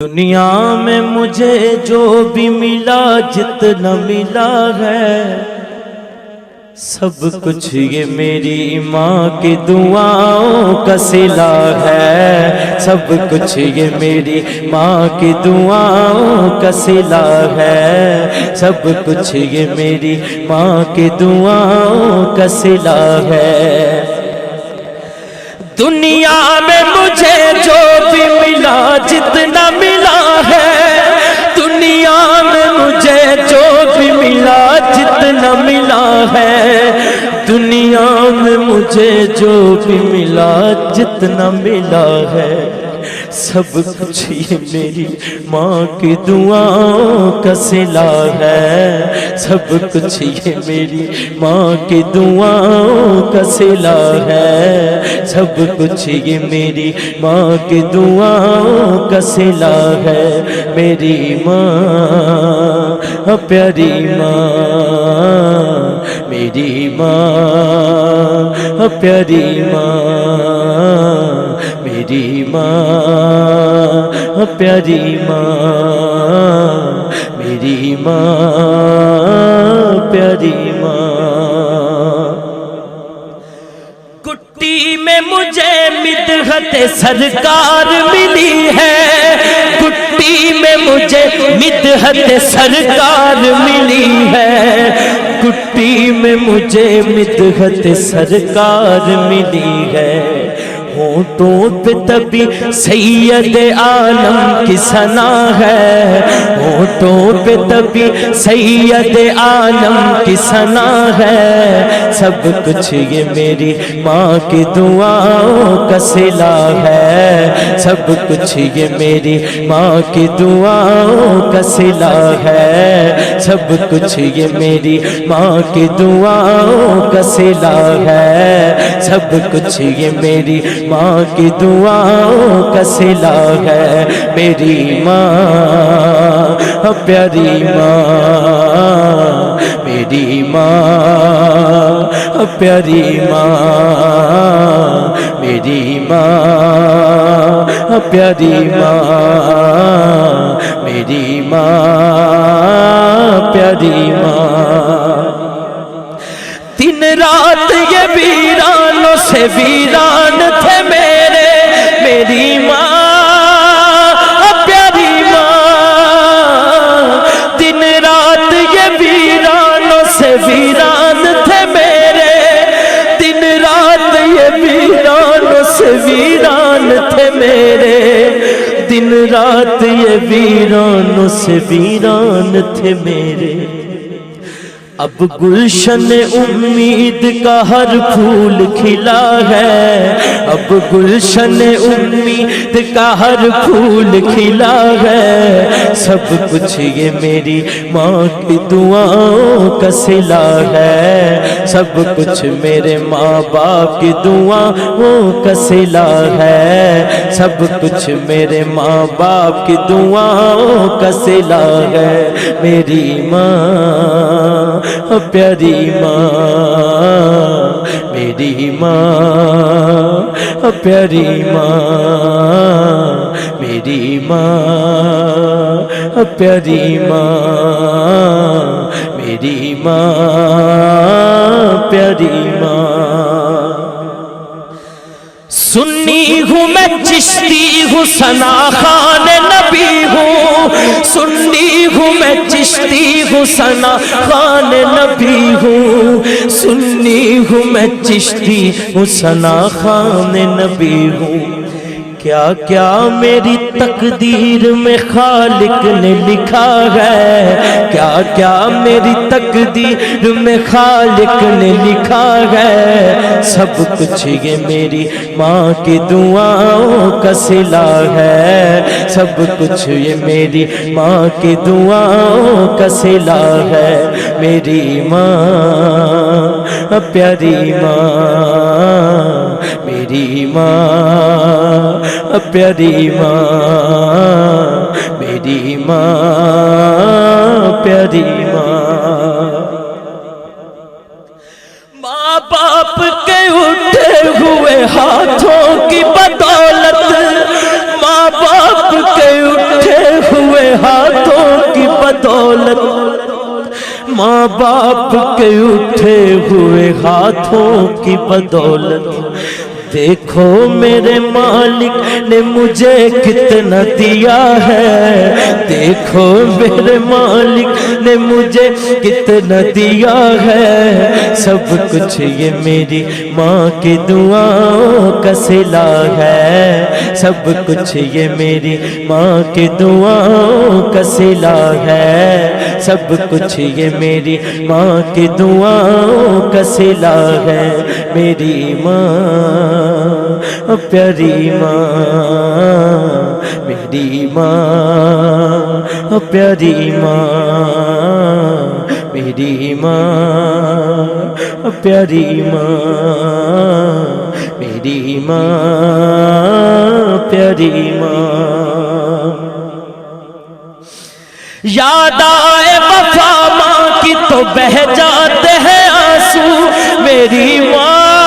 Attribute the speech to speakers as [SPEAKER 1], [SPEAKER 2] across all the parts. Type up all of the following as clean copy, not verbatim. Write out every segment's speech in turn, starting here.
[SPEAKER 1] دنیا میں مجھے جو بھی ملا جتنا ملا ہے سب کچھ یہ میری ماں کی دعاؤں کا صلہ ہے، سب کچھ یہ میری ماں کی دعاؤں کا صلہ ہے، سب کچھ یہ میری ماں کی دعاؤں کا صلہ ہے۔ دنیا میں مجھے جو بھی ملا جتنا ملا ہے، دنیا میں مجھے جو بھی ملا جتنا ملا ہے، دنیا میں مجھے جو بھی ملا جتنا ملا ہے، سب کچھ یہ میری ماں کی دعاؤں کا صلہ ہے، سب کچھ یہ میری ماں کی دعاؤں کا صلہ ہے، سب کچھ یہ میری ماں کی دعاؤں کا صلہ ہے۔ میری ماں پیاری ماں، میری ماں پیاری ماں، میری ماں پیاری ماں، میری ماں پیاری ماں۔ کٹی میں مجھے مدحت سرکار ملی ہے، کٹی میں مجھے مدحت سرکار ملی ہے، کٹی میں مجھے مدحت سرکار ملی ہے۔ ہونٹوں پہ تبھی سید عالم کی ثنا ہے، ہونٹوں پہ تبھی سید عالم کی ثنا ہے، سب کچھ یہ میری ماں کی دعاؤں کا صلہ ہے، سب کچھ یہ میری ماں کی دعاؤں کا صلہ ہے، سب کچھ یہ میری ماں کی دعاؤں کا صلہ ہے، سب کچھ یہ میری ماں کی دعاؤں کا صلہ ہے۔ میری ماں پیاری ماں، میری ماں پیاری ماں، میری ماں پیاری ماں، میری ماں پیاری ماں۔ دن رات یہ ویرانوں سے ویران تھے میرے، میری ماں پیاری ماں، دن رات یہ ویرانوں سے ویران تھے میرے، دن رات یہ ویرانوں سے ویران تھے میرے، دن رات یہ ویرانوں سے ویران تھے میرے۔ اب گلشن امید کا ہر پھول کھلا ہے، اب گلشن امید کا ہر پھول کھلا ہے، سب کچھ یہ میری ماں کی دعاؤں کا صلہ ہے، سب کچھ میرے ماں باپ کی دعاؤں کا صلہ ہے، سب کچھ میرے ماں باپ کی دعاؤں کا صلہ ہے۔ میری ماں پیاری ماں، میری ماں پیاری ماں، میری ماں پیاری ماں، میری ماں پیاری ماں۔ سنی ہوں میں چشتی ہوں ثنا خوان نبی ہوں، سنی ہوں میں چشتی ہوں ثنا خوان نبی ہوں، سنی ہوں میں چشتی ہوں ثنا خوان نبی ہوں۔ کیا کیا میری تقدیر میں خالق نے لکھا ہے، کیا کیا میری تقدیر میں خالق نے لکھا ہے، سب کچھ یہ میری ماں کی دعاؤں کا صلہ ہے، سب کچھ یہ میری ماں کی دعاؤں کا صلہ ہے۔ میری ماں پیاری ماں، میری ماں پیاری ماں، میری ماں پیاری ماں۔ ماں باپ کے اٹھے ہوئے ہاتھوں کی بدولت، ماں باپ کے اٹھے دولت ماں باپ کے اٹھے ہوئے ہاتھوں کی بدولت دیکھو میرے مالک نے مجھے کتنا دیا ہے دیکھو میرے مالک نے مجھے کتنا دیا ہے سب کچھ یہ میری ماں کی دعاؤں کا صلہ ہے سب کچھ یہ میری ماں کی دعاؤں کا صلہ ہے سب کچھ یہ میری ماں کی دعاؤں کا صلہ ہے میری ماں پیاری ماں میری ماں پیاری ماں میری ماں پیاری ماں میری ماں پیاری ماں یاد آئے وفا ماں کی تو بہ جاتے ہیں آنسو میری ماں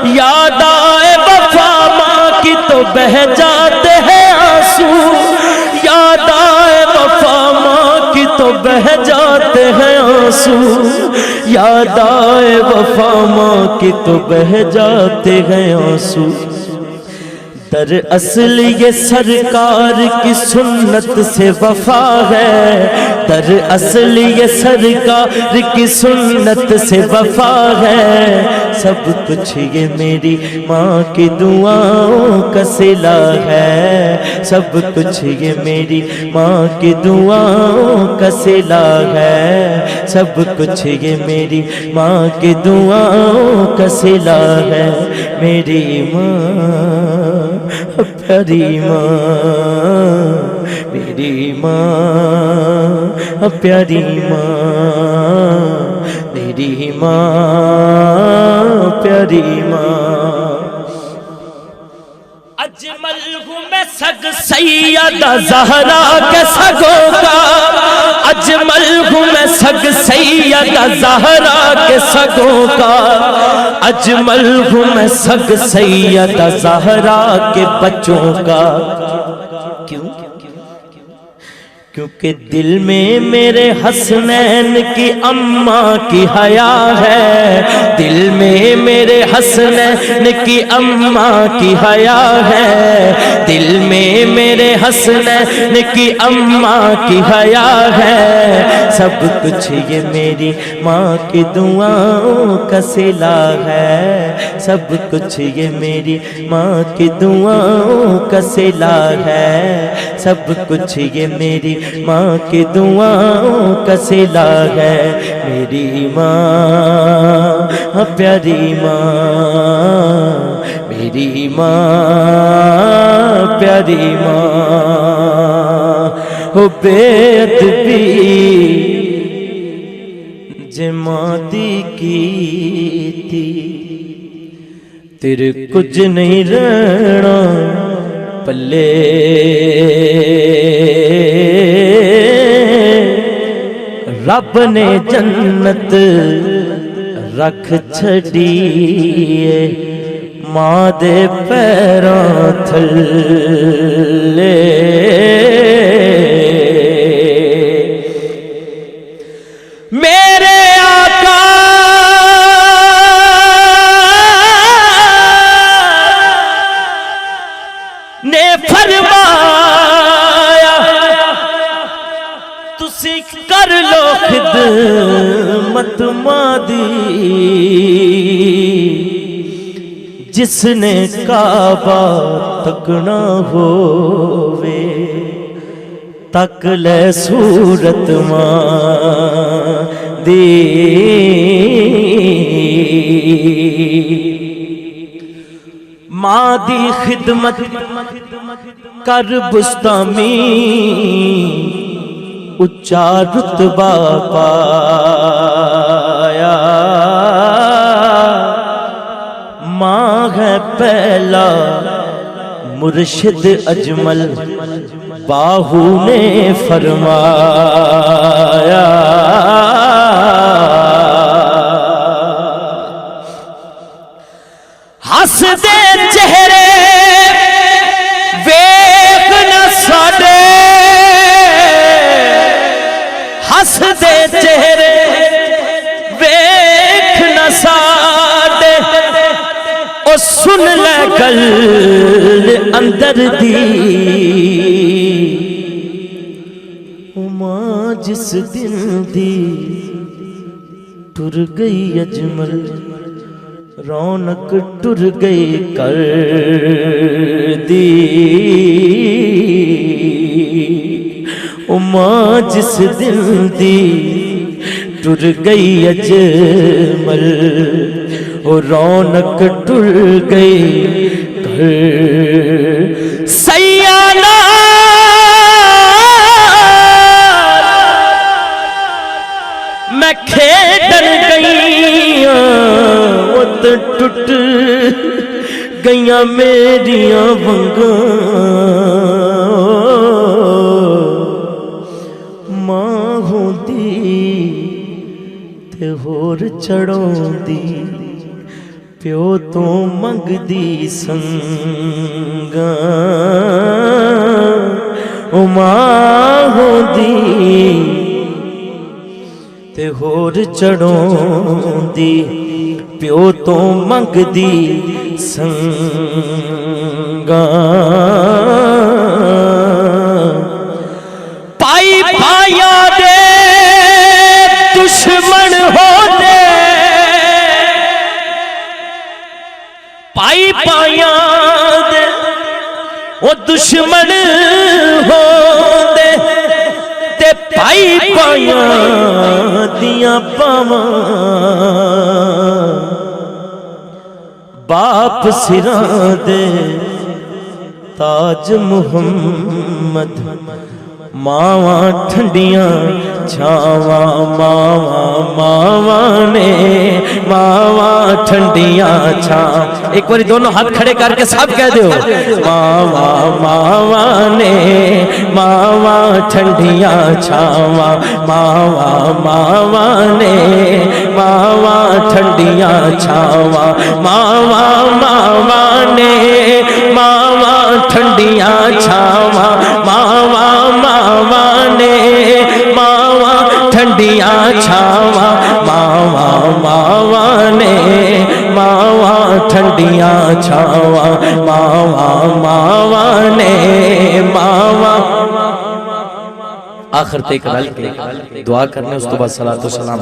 [SPEAKER 1] یاد آئے وفا ماں کی تو بہ جاتے ہیں آنسو یاد آئے وفا ماں کی تو بہ جاتے ہیں آنسو یاد آئے وفا ماں کی تو بہ جاتے ہیں آنسو دراصل یہ سرکار کی سنت سے وفا ہے دراصل یہ سرکار کی سنت سے وفا ہے سب کچھ یہ میری ماں کی دعاؤں کا صلہ ہے سب کچھ یہ میری ماں کی دعاؤں کا صلہ ہے سب کچھ یہ میری ماں کی دعاؤں کا صلہ ہے میری ماں پیاری ماں میری ماں پیاری ماں میری ماں پیاری ماں اجمل ہوں میں سگ سیدہ زہرا کے سگوں کا اجمل ہوں میں سگ سیدہ زہرا کے سگوں کا اجمل ہوں میں سگ سیدہ زہرا کے بچوں کا کیوں کیونکہ دل میں میرے حسنین کی اماں کی حیا ہے دل میں میرے حسنین کی اماں کی حیا ہے دل میں میرے حسنین کی اماں کی حیا ہے سب کچھ یہ میری ماں کی دعاؤں کا صلہ ہے سب کچھ یہ میری ماں کی دعاؤں کا صلہ ہے سب کچھ یہ میری ماں کی دعاؤں کا صلہ ہے میری ماں پیاری ماں میری ماں پیاری ماں ہو بے ادبی جماں دی کیتی تیرے کچھ نہیں رہنا پلے رب نے جنت رکھ چھڑیے ماں دے پیراں تھلے میرے آقا نے فرمایا تسی کر لو خدمت ماں دی جس نے کعبہ تکنا ہووے تک لے صورت ماں دی ماں دی خدمت کر بستامی اچا رتبہ پایا ماں ہے پہلا مرشد اجمل باہو نے فرمایا ہس دے چہرے ویکھ نہ دے چہرے ویکھ نہ ساڈے او سن لے گل اندر دی ماں جس دن دی ٹر گئی اجمل رونق ٹر گئی کر دی ماں جس دن دی ٹر گئی اجمل رونق ٹر گئی کر سیانہ میں کھیڈن گئیاں وہ تو ٹٹ گئیاں میریاں ونگاں ماں ہوندی تے ہور چڑھوندی پیو تو منگ دی سنگاں او ماں ہوندی تے ہور چڑھوں دی پیو تو منگ دی سنگاں پائی پایا دے دشمن ہو دے پائی پایا دے وہ دشمن ہو دے پائی پایا دیاں پاواں باپ سراں دے تاج محمد ماواں ٹھنڈیاں چھاواں ماواں نے ماواں ٹھنڈیاں چھاں ایک باری دونوں ہاتھ کھڑے کر کے سب کہہ دیو ماواں نے ماواں ٹھنڈیاں چھاواں ماواں نے ماواں ٹھنڈیاں چھاواں ماواں نے ماواں ٹھنڈیاں چھاواں ماواں نے ماواں ٹھنڈیاں چھاواں ماواں نے ماواں ٹھنڈیاں چھاواں ماواں نے ماواں آخر تک رل کے دعا کرنے اس تو بعد صلاۃ و سلام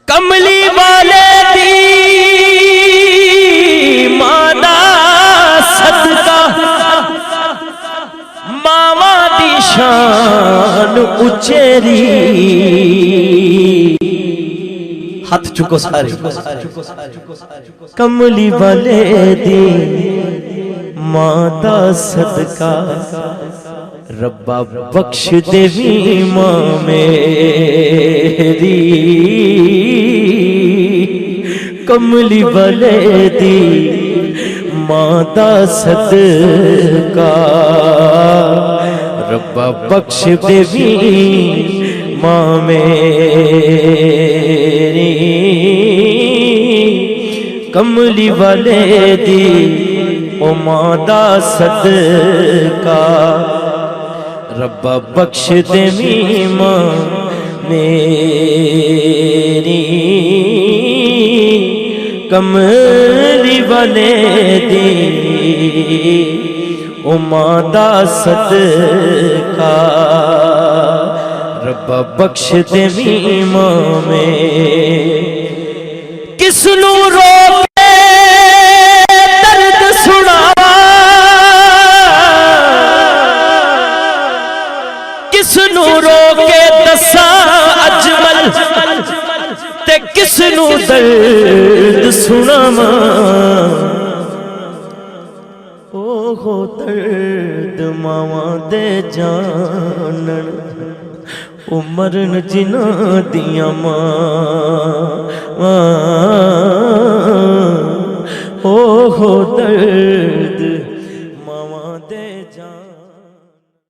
[SPEAKER 1] کملی والے دی مادا صدقہ ماواں دی شان اچیری ہاتھ چکو سارے کملی والے دی مادا صدقہ ربا بخش دیوی ماں میری کملی والے دی ماں دا صدقہ ربا بخش دیوی ماں میری کملی والے دی او ماں دا صدقہ ربا بخش دیوی ماں میری کملی والے دی او ماں دا صدقہ ربا بخش دیوی ماں میری کس نو روکے درد سنا کس نو روکے دساں اجمل تے کس نو درد سناواں اوہ درد ماواں دے جانن مرن جنہاں دیاں ماں اوہ درد